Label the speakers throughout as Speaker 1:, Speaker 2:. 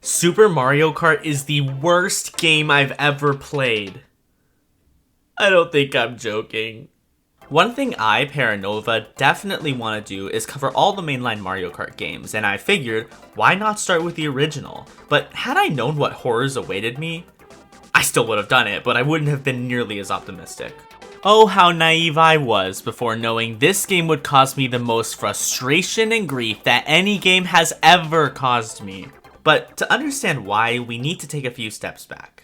Speaker 1: Super Mario Kart is the worst game I've ever played. I don't think I'm joking. One thing I, Paranova, definitely want to do is cover all the mainline Mario Kart games, and I figured, why not start with the original? But had I known what horrors awaited me, I still would have done it, but I wouldn't have been nearly as optimistic. Oh, how naive I was before knowing this game would cause me the most frustration and grief that any game has ever caused me. But to understand why, we need to take a few steps back.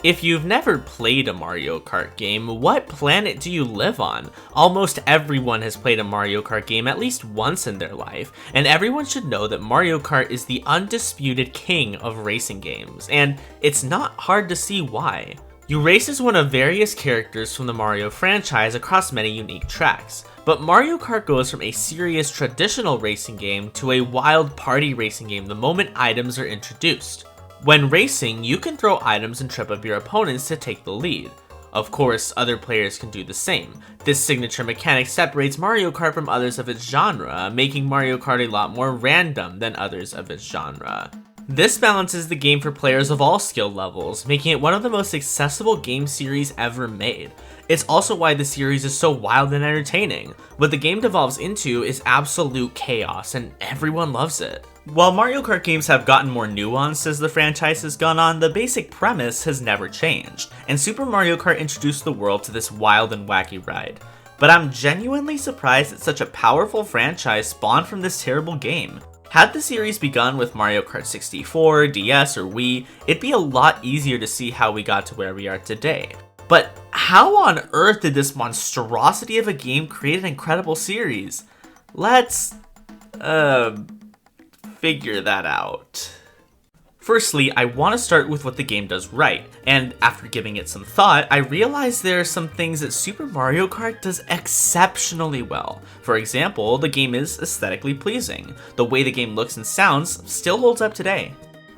Speaker 1: If you've never played a Mario Kart game, what planet do you live on? Almost everyone has played a Mario Kart game at least once in their life, and everyone should know that Mario Kart is the undisputed king of racing games, and it's not hard to see why. You race as one of various characters from the Mario franchise across many unique tracks, but Mario Kart goes from a serious traditional racing game to a wild party racing game the moment items are introduced. When racing, you can throw items and trip up your opponents to take the lead. Of course, other players can do the same. This signature mechanic separates Mario Kart from others of its genre, making Mario Kart a lot more random than others of its genre. This balances the game for players of all skill levels, making it one of the most accessible game series ever made. It's also why the series is so wild and entertaining. What the game devolves into is absolute chaos, and everyone loves it. While Mario Kart games have gotten more nuanced as the franchise has gone on, the basic premise has never changed, and Super Mario Kart introduced the world to this wild and wacky ride. But I'm genuinely surprised that such a powerful franchise spawned from this terrible game. Had the series begun with Mario Kart 64, DS, or Wii, it'd be a lot easier to see how we got to where we are today. But how on earth did this monstrosity of a game create an incredible series? Let's, figure that out. Firstly, I want to start with what the game does right, and after giving it some thought, I realized there are some things that Super Mario Kart does exceptionally well. For example, the game is aesthetically pleasing. The way the game looks and sounds still holds up today.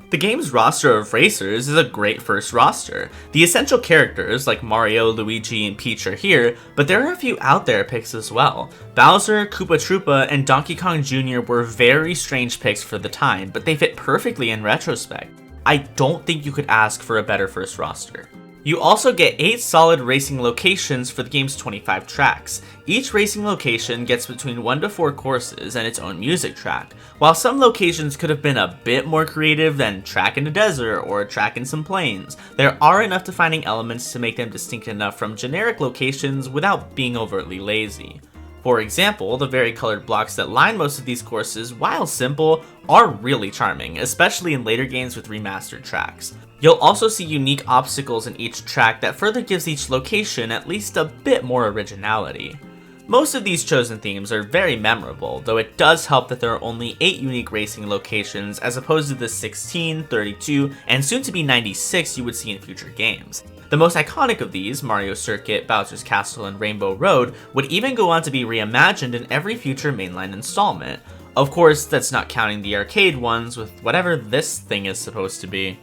Speaker 1: The game's roster of racers is a great first roster. The essential characters like Mario, Luigi, and Peach are here, but there are a few out there picks as well. Bowser, Koopa Troopa, and Donkey Kong Jr. were very strange picks for the time, but they fit perfectly in retrospect. I don't think you could ask for a better first roster. You also get 8 solid racing locations for the game's 25 tracks. Each racing location gets between 1 to 4 courses and its own music track. While some locations could have been a bit more creative than track in a desert or track in some plains, there are enough defining elements to make them distinct enough from generic locations without being overtly lazy. For example, the varicolored blocks that line most of these courses, while simple, are really charming, especially in later games with remastered tracks. You'll also see unique obstacles in each track that further gives each location at least a bit more originality. Most of these chosen themes are very memorable, though it does help that there are only 8 unique racing locations as opposed to the 16, 32, and soon to be 96 you would see in future games. The most iconic of these, Mario Circuit, Bowser's Castle, and Rainbow Road, would even go on to be reimagined in every future mainline installment. Of course, that's not counting the arcade ones with whatever this thing is supposed to be.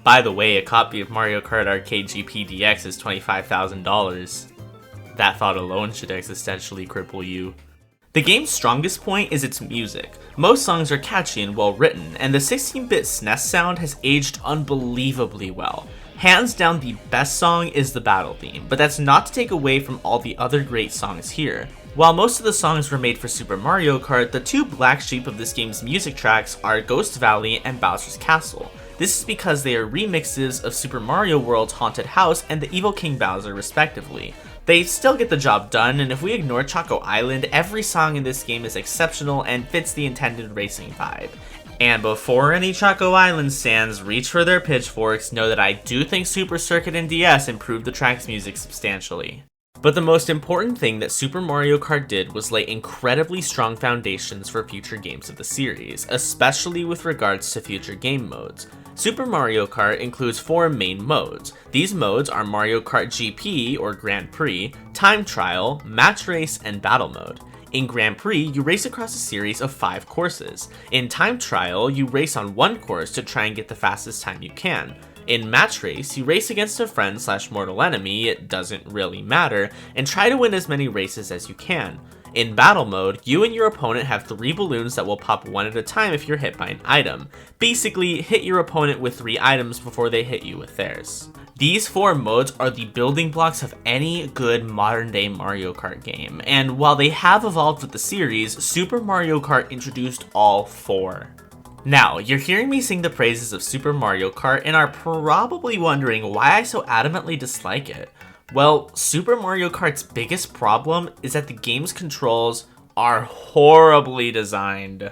Speaker 1: By the way, a copy of Mario Kart Arcade GP DX is $25,000. That thought alone should existentially cripple you. The game's strongest point is its music. Most songs are catchy and well written, and the 16-bit SNES sound has aged unbelievably well. Hands down, the best song is the battle theme, but that's not to take away from all the other great songs here. While most of the songs were made for Super Mario Kart, the 2 black sheep of this game's music tracks are Ghost Valley and Bowser's Castle. This is because they are remixes of Super Mario World's Haunted House and the Evil King Bowser respectively. They still get the job done, and if we ignore Choco Island, every song in this game is exceptional and fits the intended racing vibe. And before any Choco Island stands reach for their pitchforks, know that I do think Super Circuit and DS improved the track's music substantially. But the most important thing that Super Mario Kart did was lay incredibly strong foundations for future games of the series, especially with regards to future game modes. Super Mario Kart includes 4 main modes. These modes are Mario Kart GP or Grand Prix, Time Trial, Match Race, and Battle Mode. In Grand Prix, you race across a series of 5 courses. In Time Trial, you race on one course to try and get the fastest time you can. In Match Race, you race against a friend / mortal enemy, it doesn't really matter, and try to win as many races as you can. In Battle Mode, you and your opponent have 3 balloons that will pop one at a time if you're hit by an item. Basically, hit your opponent with 3 items before they hit you with theirs. These 4 modes are the building blocks of any good modern day Mario Kart game, and while they have evolved with the series, Super Mario Kart introduced all 4. Now, you're hearing me sing the praises of Super Mario Kart and are probably wondering why I so adamantly dislike it. Well, Super Mario Kart's biggest problem is that the game's controls are horribly designed.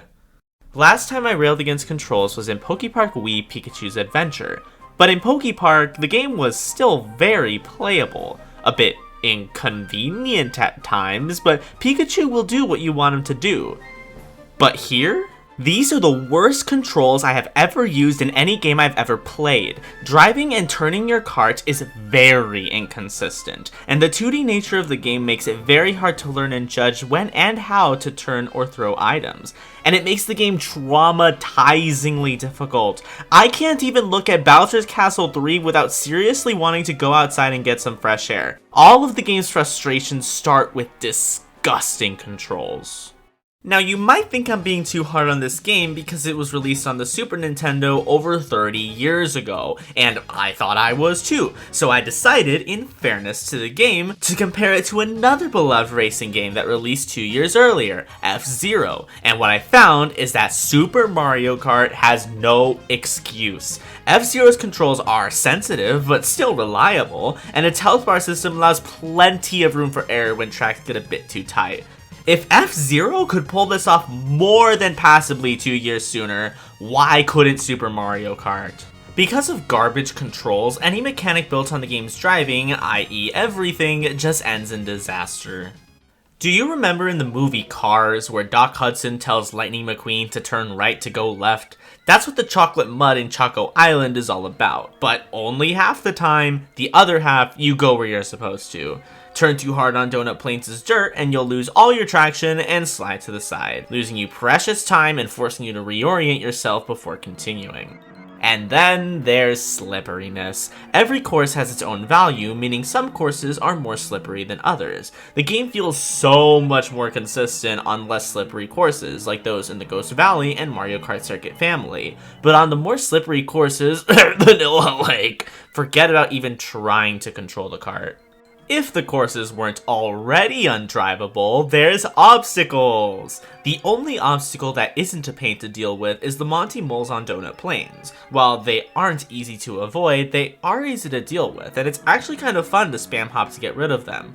Speaker 1: Last time I railed against controls was in Pokepark Wii Pikachu's Adventure, but in Pokepark, the game was still very playable. A bit inconvenient at times, but Pikachu will do what you want him to do. But here? These are the worst controls I have ever used in any game I've ever played. Driving and turning your cart is very inconsistent, and the 2D nature of the game makes it very hard to learn and judge when and how to turn or throw items. And it makes the game traumatizingly difficult. I can't even look at Bowser's Castle 3 without seriously wanting to go outside and get some fresh air. All of the game's frustrations start with disgusting controls. Now, you might think I'm being too hard on this game because it was released on the Super Nintendo over 30 years ago, and I thought I was too, so I decided, in fairness to the game, to compare it to another beloved racing game that released 2 years earlier, F-Zero, and what I found is that Super Mario Kart has no excuse. F-Zero's controls are sensitive, but still reliable, and its health bar system allows plenty of room for error when tracks get a bit too tight. If F-Zero could pull this off more than passably 2 years sooner, why couldn't Super Mario Kart? Because of garbage controls, any mechanic built on the game's driving, i.e. everything, just ends in disaster. Do you remember in the movie Cars, where Doc Hudson tells Lightning McQueen to turn right to go left? That's what the chocolate mud in Choco Island is all about, but only half the time. The other half, you go where you're supposed to. Turn too hard on Donut Plains' dirt and you'll lose all your traction and slide to the side, losing you precious time and forcing you to reorient yourself before continuing. And then there's slipperiness. Every course has its own value, meaning some courses are more slippery than others. The game feels so much more consistent on less slippery courses, like those in the Ghost Valley and Mario Kart Circuit family. But on the more slippery courses, Vanilla Lake, forget about even trying to control the cart. If the courses weren't already undrivable, there's obstacles! The only obstacle that isn't a pain to deal with is the Monty Moles on Donut Plains. While they aren't easy to avoid, they are easy to deal with, and it's actually kind of fun to spam hop to get rid of them.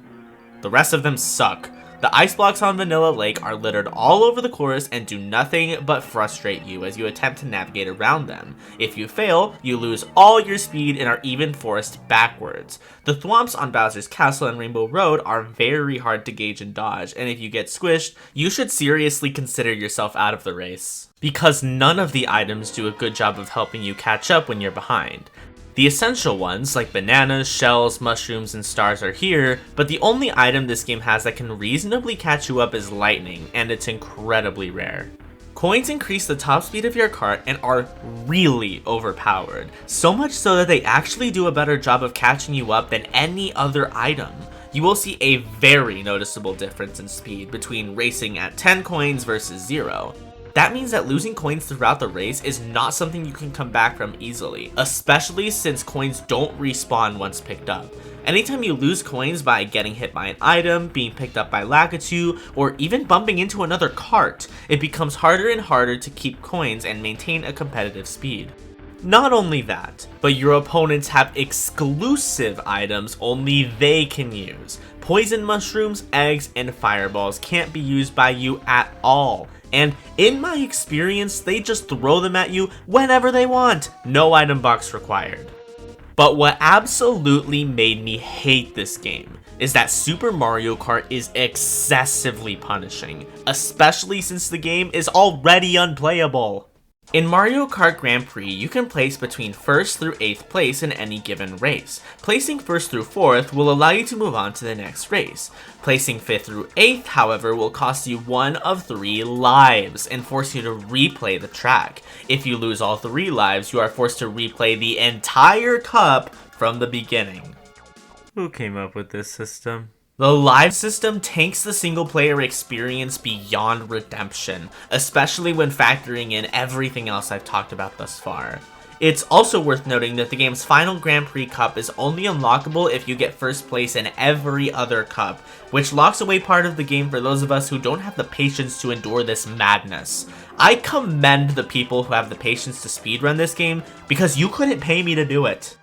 Speaker 1: The rest of them suck. The ice blocks on Vanilla Lake are littered all over the course and do nothing but frustrate you as you attempt to navigate around them. If you fail, you lose all your speed and are even forced backwards. The thwomps on Bowser's Castle and Rainbow Road are very hard to gauge and dodge, and if you get squished, you should seriously consider yourself out of the race, because none of the items do a good job of helping you catch up when you're behind. The essential ones, like bananas, shells, mushrooms, and stars are here, but the only item this game has that can reasonably catch you up is lightning, and it's incredibly rare. Coins increase the top speed of your cart and are really overpowered, so much so that they actually do a better job of catching you up than any other item. You will see a very noticeable difference in speed between racing at 10 coins versus 0. That means that losing coins throughout the race is not something you can come back from easily, especially since coins don't respawn once picked up. Anytime you lose coins by getting hit by an item, being picked up by Lakitu, or even bumping into another cart, it becomes harder and harder to keep coins and maintain a competitive speed. Not only that, but your opponents have exclusive items only they can use. Poison mushrooms, eggs, and fireballs can't be used by you at all. And in my experience, they just throw them at you whenever they want. No item box required. But what absolutely made me hate this game is that Super Mario Kart is excessively punishing, especially since the game is already unplayable. In Mario Kart Grand Prix, you can place between 1st through 8th place in any given race. Placing 1st through 4th will allow you to move on to the next race. Placing 5th through 8th, however, will cost you 1 of 3 lives and force you to replay the track. If you lose all 3 lives, you are forced to replay the entire cup from the beginning. Who came up with this system? The live system tanks the single-player experience beyond redemption, especially when factoring in everything else I've talked about thus far. It's also worth noting that the game's final Grand Prix Cup is only unlockable if you get first place in every other cup, which locks away part of the game for those of us who don't have the patience to endure this madness. I commend the people who have the patience to speedrun this game, because you couldn't pay me to do it.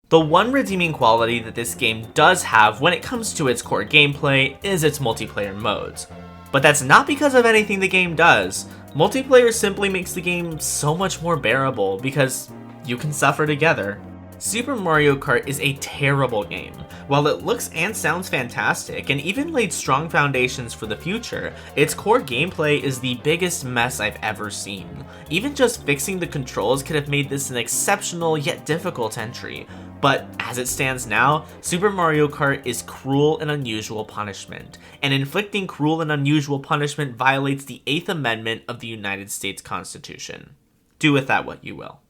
Speaker 1: The one redeeming quality that this game does have when it comes to its core gameplay is its multiplayer modes. But that's not because of anything the game does. Multiplayer simply makes the game so much more bearable because you can suffer together. Super Mario Kart is a terrible game. While it looks and sounds fantastic and even laid strong foundations for the future, its core gameplay is the biggest mess I've ever seen. Even just fixing the controls could have made this an exceptional yet difficult entry. But as it stands now, Super Mario Kart is cruel and unusual punishment, and inflicting cruel and unusual punishment violates the 8th Amendment of the United States Constitution. Do with that what you will.